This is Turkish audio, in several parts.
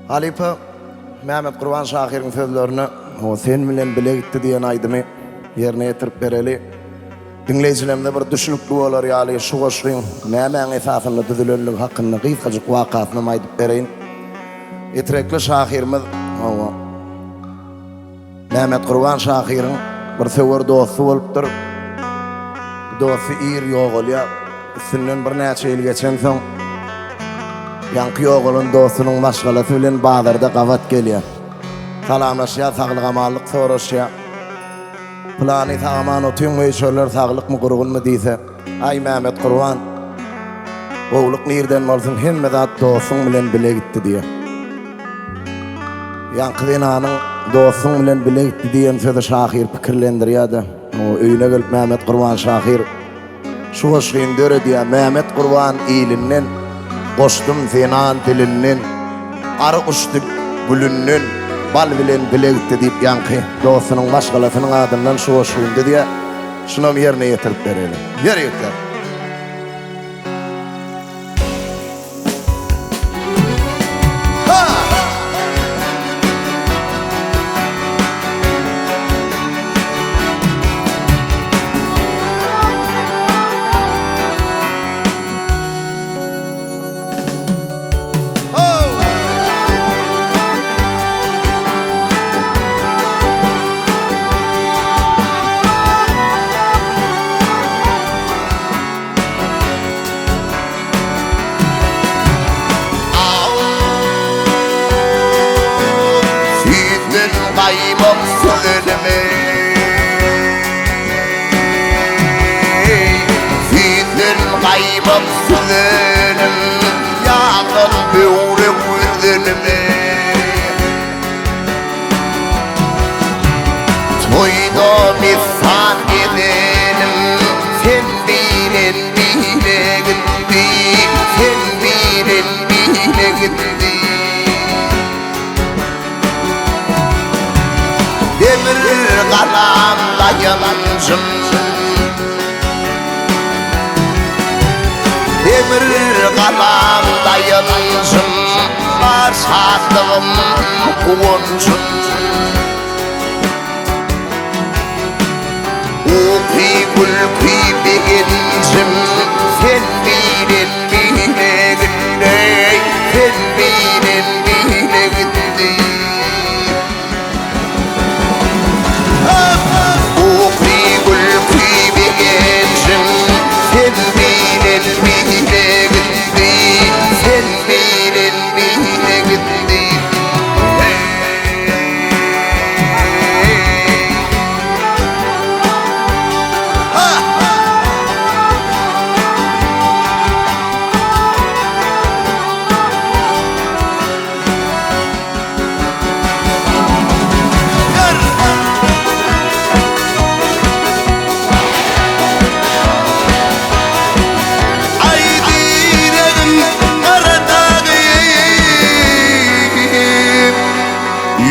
Halipa Mehmet Kurban Şakir'in sözlerini o sen bilen bile gitti diyen aydımı yerine getirip bereli. Dinleyicilerimde bir düşünüklü olur yali şu koşuyun Mehmet'in esasında düzülönlük hakkında kıyıkacık vakasını aydıp bereyin. Etirekli Şakir'imiz Mehmet Kurban Şakir'in bir sever dostu oluptur. Dostu iyir yok oluyor. Üstünden bir neçe yıl geçen son yankı yoğulun dostunun başkalası bilen Bağdar'da kavat geliyor. Salamlaşıya, sağlık amallık soruşuya. Planı sağaman otuyun ve işörler sağlık mı kurugun mu deyse. Ay Mehmet Kurban, oğluk nereden olsun hem zat dostun bilen bile gitti diye. Yankı dinanın dostun bilen bile gitti diyen sözü Şakir fikirlendiriyor da. O öyüne gelip Mehmet Kurban Şakir şu hoşluğun dörü diye Mehmet Kurban iyilinden koştum senan dilinden arı uçtuk gülünden bal bilen bile gitti deyip yankı dostunun başkalasının adından şu hoşluğunda diye şunu yerine getirip verelim. Yer yükler. Kaybım sözünümü Sizin kaybım sözünüm Yağın büğrü yüzünümü Toydum ihsan edelim Sen birin bile gitti Sen birin bile gitti Demir kalanla yalancım Demir kalanla yalancım Var sattığım kuvuncum Uki kulki bir gencim Sen birin bile gitti Sen birin bile gitti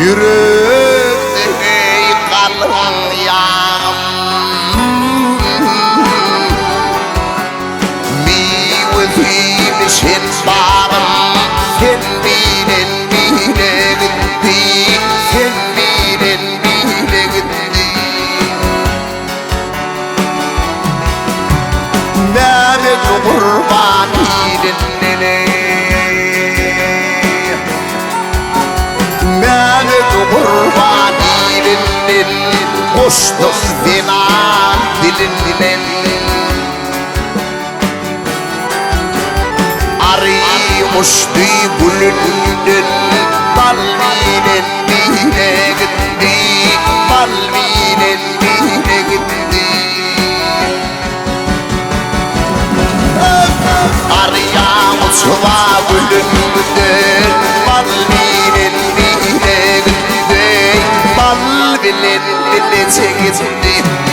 Yüreği kalın yağım Meyvesini sen bağım Sen bilen bile gitti Sen bilen bile gitti Mehmet Kurban ilinine Kurban iyilinden koştum zinan dilinden Arıyormuştu gülünden Bal bilen bile gitti Bal bilen bile gitti Arıyormuştu gülünden Bal bilen bile gitti Bal bilen bile gitti